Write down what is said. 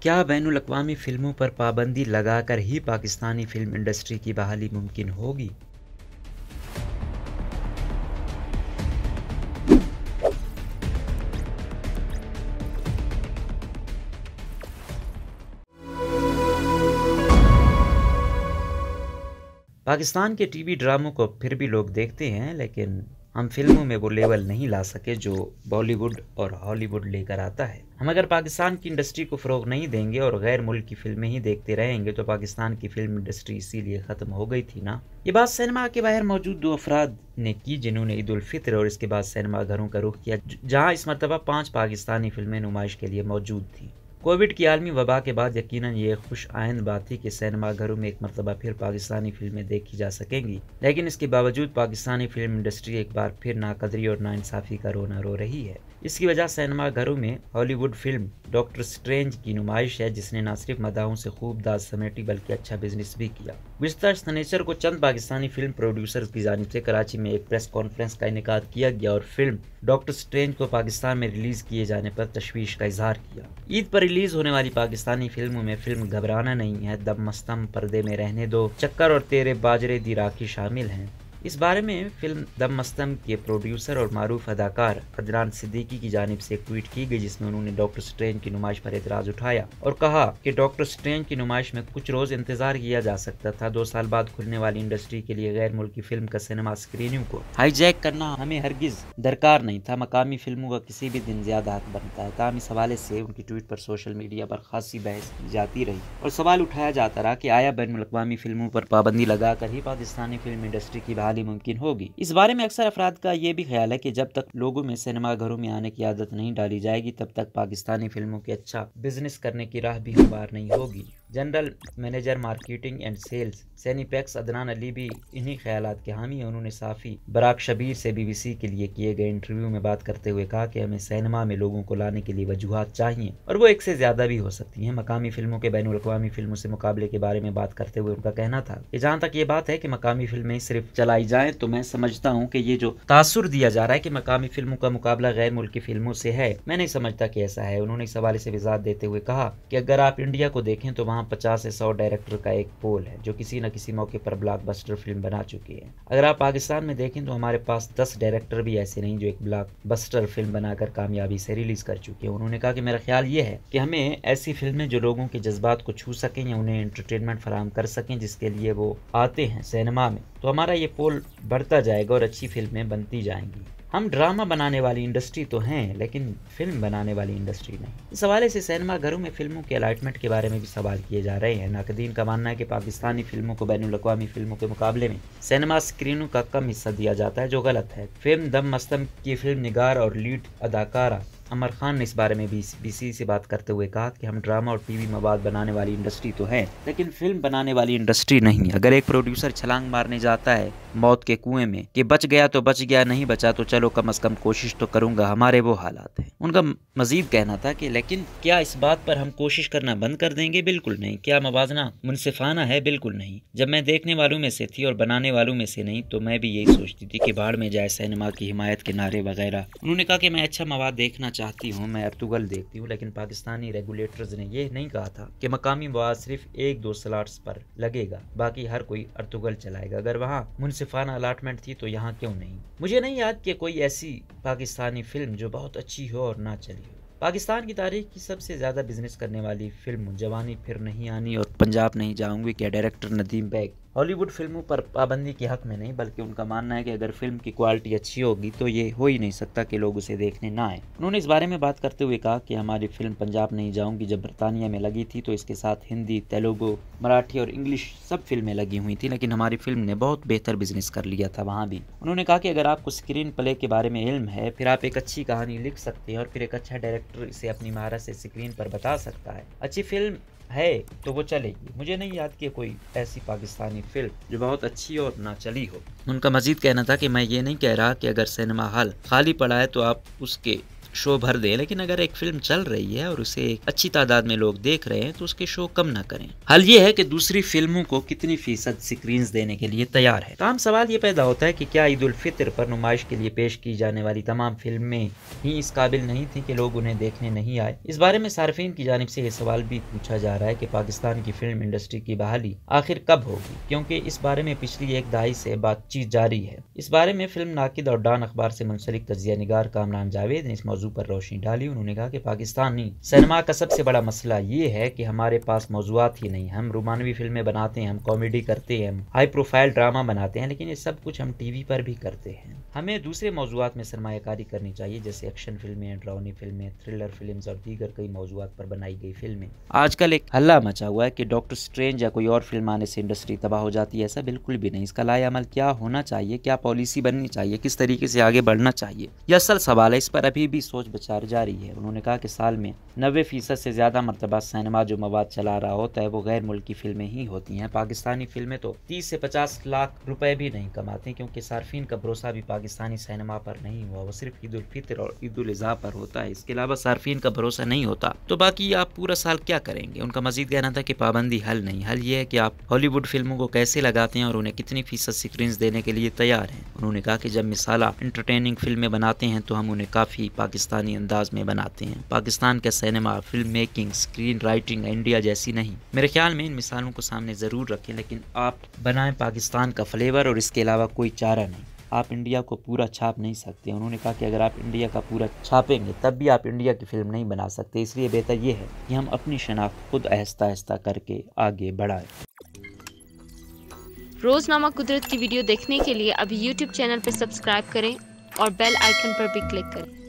क्या बैनुल अक़वामी फिल्मों पर पाबंदी लगाकर ही पाकिस्तानी फिल्म इंडस्ट्री की बहाली मुमकिन होगी? पाकिस्तान के टीवी ड्रामों को फिर भी लोग देखते हैं, लेकिन हम फिल्मों में वो लेवल नहीं ला सके जो बॉलीवुड और हॉलीवुड लेकर आता है। हम अगर पाकिस्तान की इंडस्ट्री को फ़रोग़ नहीं देंगे और गैर मुल्क की फिल्में ही देखते रहेंगे तो पाकिस्तान की फिल्म इंडस्ट्री इसीलिए ख़त्म हो गई थी ना। ये बात सिनेमा के बाहर मौजूद दो अफराद ने की जिन्होंने ईद उल फित्र और इसके बाद सिनेमा घरों का रुख किया, जहाँ इस मरतबा 5 पाकिस्तानी फिल्में नुमाइश के लिए मौजूद थी। कोविड की आलमी वबा के बाद यकीनन ये खुश आइंद बात थी कि सिनेमा घरों में एक मरतबा फिर पाकिस्तानी फिल्में देखी जा सकेंगी, लेकिन इसके बावजूद पाकिस्तानी फिल्म इंडस्ट्री एक बार फिर नाकदरी और नाइंसाफ़ी का रोना रो रही है। इसकी वजह सिनेमा घरों में हॉलीवुड फिल्म डॉक्टर स्ट्रेंज की नुमाइश है, जिसने न सिर्फ मदाहों से खूब दाद समेटी बल्कि अच्छा बिजनेस भी किया। गुज़िश्ता शनिचर को चंद पाकिस्तानी फिल्म प्रोड्यूसर्स की जानिब से कराची में एक प्रेस कॉन्फ्रेंस का इनेकाद किया गया और फिल्म डॉक्टर स्ट्रेंज को पाकिस्तान में रिलीज़ किए जाने पर तशवीश का इजहार किया। ईद पर रिलीज़ होने वाली पाकिस्तानी फिल्मों में फिल्म घबराना नहीं है, दम मस्तम, पर्दे में रहने दो, चक्कर और तेरे बाजरे दी राखी शामिल हैं। इस बारे में फिल्म दम मस्तम के प्रोड्यूसर और मारूफ अदाकार अदनान सिद्दीकी की जानिब से एक ट्वीट की गई, जिसमें उन्होंने डॉक्टर स्ट्रेंज की नुमाइश पर एतराज़ उठाया और कहा कि डॉक्टर स्ट्रेंज की नुमाइश में कुछ रोज़ इंतजार किया जा सकता था। 2 साल बाद खुलने वाली इंडस्ट्री के लिए गैर मुल्की फिल्म का सिनेमा स्क्रीनिंग को हाईजैक करना हमें हरगिज दरकार नहीं था। मकामी फिल्मों का किसी भी दिन ज्यादा हक बनता है। ताहम इस हवाले से उनकी ट्वीट पर सोशल मीडिया पर खासी बहस की जाती रही और सवाल उठाया जाता रहा कि आया बैनुल अक़वामी फिल्मों पर पाबंदी लगाकर ही पाकिस्तानी फिल्म इंडस्ट्री की बहाली मुमकिन होगी। इस बारे में अक्सर अफराद का ये भी ख्याल है कि जब तक लोगों में सिनेमा घरों में आने की आदत नहीं डाली जाएगी तब तक पाकिस्तानी फिल्मों के अच्छा बिजनेस करने की राह भी हमवार नहीं होगी। General manager marketing and sales सैनिपेक्स अदनान अली भी इन्हीं ख्यालात के हामी हैं। उन्होंने साफ़ी बराक शबीर से BBC के लिए किए गए इंटरव्यू में बात करते हुए कहा कि हमें सिनेमा में लोगों को लाने के लिए वजूहात चाहिए और वो एक से ज़्यादा भी हो सकती हैं। मकामी फिल्मों के बैनुल अक़वामी फिल्मों से मुकाबले के बारे में बात करते हुए उनका कहना था कि जहाँ तक ये बात है कि मकामी फिल्में सिर्फ चलाई जाएँ तो मैं समझता हूँ कि ये जो तासुर दिया जा रहा है कि मकामी फिल्मों का मुकाबला गैर मुल्की फिल्मों से है, मैं नहीं समझता कि ऐसा है। उन्होंने इस हवाले से वजाहत देते हुए कहा कि अगर आप इंडिया को देखें तो वहाँ 50 से 100 डायरेक्टर का एक पोल है जो किसी न किसी मौके पर ब्लॉकबस्टर फिल्म बना चुके हैं। अगर आप पाकिस्तान में देखें तो हमारे पास 10 डायरेक्टर भी ऐसे नहीं जो एक ब्लॉकबस्टर फिल्म बनाकर कामयाबी से रिलीज कर चुके हैं। उन्होंने कहा कि मेरा ख्याल ये है कि हमें ऐसी फिल्में जो लोगों के जज्बात को छू सकें या उन्हें एंटरटेनमेंट फराहम कर सकें जिसके लिए वो आते हैं सिनेमा में, तो हमारा ये पोल बढ़ता जाएगा और अच्छी फिल्में बनती जाएंगी। हम ड्रामा बनाने वाली इंडस्ट्री तो हैं लेकिन फिल्म बनाने वाली इंडस्ट्री नहीं। इस हवाले से सिनेमा घरों में फिल्मों के अलॉटमेंट के बारे में भी सवाल किए जा रहे हैं। नाकदीन का मानना है कि पाकिस्तानी फिल्मों को बैनुल अक़वामी फिल्मों के मुकाबले में सिनेमा स्क्रीनों का कम हिस्सा दिया जाता है, जो गलत है। फिल्म दम मस्तम की फिल्म निगार और लीड अदाकारा अमर खान ने इस बारे में BBC से बात करते हुए कहा कि हम ड्रामा और टीवी मवाद बनाने वाली इंडस्ट्री तो है लेकिन फिल्म बनाने वाली इंडस्ट्री नहीं। अगर एक प्रोड्यूसर छलांग मारने जाता है मौत के कुएं में कि बच गया तो बच गया, नहीं बचा तो चलो कम से कम कोशिश तो करूंगा, हमारे वो हालात हैं। उनका मजीद कहना था कि लेकिन क्या इस बात पर हम कोशिश करना बंद कर देंगे? बिल्कुल नहीं। क्या मवाजना मुनसिफाना है? बिल्कुल नहीं। जब मैं देखने वालों में से थी और बनाने वालों में से नहीं तो मैं भी यही सोचती थी कि बाढ़ में जाए सिनेमा की हिमायत के नारे वगैरह। उन्होंने कहा कि मैं अच्छा मवाद देखना चाहती हूँ, मैं अर्तुगल देखती हूँ, लेकिन पाकिस्तानी रेगुलेटर्स ने यह नहीं कहा था कि मकामी मवाद सिर्फ 1-2 स्लॉट्स पर लगेगा, बाकी हर कोई अर्तुगल चलाएगा। अगर वहाँ मुनसिफाना अलॉटमेंट थी तो यहाँ क्यों नहीं? मुझे नहीं याद कि कोई ऐसी पाकिस्तानी फिल्म जो बहुत अच्छी हो और ना चली हो। पाकिस्तान की तारीख की सबसे ज़्यादा बिजनेस करने वाली फिल्म जवानी फिर नहीं आनी और पंजाब नहीं जाऊंगी के डायरेक्टर नदीम बेग हॉलीवुड फिल्मों पर पाबंदी के हक में नहीं, बल्कि उनका मानना है कि अगर फिल्म की क्वालिटी अच्छी होगी तो ये हो ही नहीं सकता कि लोग उसे देखने ना आए। उन्होंने इस बारे में बात करते हुए कहा कि हमारी फिल्म पंजाब नहीं जाऊंगी जब बरतानिया में लगी थी तो इसके साथ हिंदी, तेलुगु, मराठी और इंग्लिश सब फिल्में लगी हुई थी, लेकिन हमारी फिल्म ने बहुत बेहतर बिजनेस कर लिया था वहाँ भी। उन्होंने कहा कि अगर आपको स्क्रीन प्ले के बारे में इल्म है फिर आप एक अच्छी कहानी लिख सकते हैं और फिर एक अच्छा डायरेक्टर इसे अपनी महारत से स्क्रीन पर बता सकता है। अच्छी फिल्म है तो वो चलेगी। मुझे नहीं याद कि कोई ऐसी पाकिस्तानी फिल्म जो बहुत अच्छी और ना चली हो। उनका मजीद कहना था कि मैं ये नहीं कह रहा कि अगर सिनेमा हॉल खाली पड़ा है तो आप उसके शो भर दें, लेकिन अगर एक फिल्म चल रही है और उसे एक अच्छी तादाद में लोग देख रहे हैं तो उसके शो कम ना करें। हल ये है कि दूसरी फिल्मों को कितनी फीसद स्क्रीन्स देने के लिए तैयार है। तमाम सवाल ये पैदा होता है कि क्या ईद उल फितर पर नुमाइश के लिए पेश की जाने वाली तमाम फिल्में ही इस काबिल नहीं थी कि लोग उन्हें देखने नहीं आए। इस बारे में सार्फिन की जानिब से ये सवाल भी पूछा जा रहा है कि पाकिस्तान की फिल्म इंडस्ट्री की बहाली आखिर कब होगी, क्योंकि इस बारे में पिछली एक दहाई से बातचीत जारी है। इस बारे में फिल्म नाकिद और डॉन अखबार से मुंसलिक तजिया निगार कामरान जावेद ने इस मौजू पर रोशनी डाली। उन्होंने कहा कि पाकिस्तानी सिनेमा का सबसे बड़ा मसला ये है कि हमारे पास मौजूआत ही नहीं। हम रोमानवी फिल्में बनाते हैं, हम कॉमेडी करते हैं, हम हाई प्रोफाइल ड्रामा बनाते हैं, लेकिन ये सब कुछ हम टीवी पर भी करते हैं। हमें दूसरे मौजूआत में सरमायाकारी करनी चाहिए, जैसे एक्शन फिल्में, ड्राउनी फिल्में, थ्रिलर फिल्म्स और दीगर कई मौजूआत पर बनाई गई फिल्में। आजकल एक हल्ला मचा हुआ है कि डॉक्टर स्ट्रेंज या कोई और फिल्म आने से इंडस्ट्री तबाह हो जाती है। ऐसा बिल्कुल भी नहीं। इसका लाएअमल क्या होना चाहिए, क्या पॉलिसी बननी चाहिए, किस तरीके से आगे बढ़ना चाहिए, यह असल सवाल है। इस पर अभी भी सोच विचार जारी है। उन्होंने कहा कि साल में 90% से ज्यादा मरतबा सिनेमा जो मवाद चला रहा होता है वो गैर मुल्की फिल्में ही होती हैं। पाकिस्तानी फिल्में तो 30 से 50 लाख रुपए भी नहीं कमाती, क्योंकि सार्फिन का भरोसा भी पाकिस्तानी सिनेमा पर नहीं हुआ, वो सिर्फ ईद उल फितर और ईद उल अज़हा पर होता है। इसके अलावा सार्फिन का भरोसा नहीं होता तो बाकी आप पूरा साल क्या करेंगे। उनका मजीद कहना था कि पाबंदी हल नहीं, हल ये है कि आप हॉलीवुड फिल्मों को कैसे लगाते हैं और उन्हें कितनी फीसद स्क्रीन्स देने के लिए तैयार हैं। उन्होंने कहा कि जब मिसाला एंटरटेनिंग फिल्में बनाते हैं तो हम उन्हें काफ़ी पाकिस्तानी अंदाज में बनाते हैं। पाकिस्तान का cinema, film making, screen writing India जैसी नहीं। मेरे ख्याल में इन मिसालों को सामने ज़रूर रखें, लेकिन आप बनाएं पाकिस्तान का फ्लेवर और इसके अलावा कोई चारा नहीं। आप इंडिया को पूरा छाप नहीं सकते। उन्होंने कहा कि अगर आप इंडिया का पूरा छापेंगे तब भी आप इंडिया की फिल्म नहीं बना सकते। इसलिए बेहतर ये है कि हम अपनी शनाख्त खुद आहिस्ता आहिस्ता करके आगे बढ़ाएं। रोजनामा कुदरत की वीडियो देखने के लिए अभी YouTube चैनल पर सब्सक्राइब करें और बेल आइकन पर भी क्लिक करें।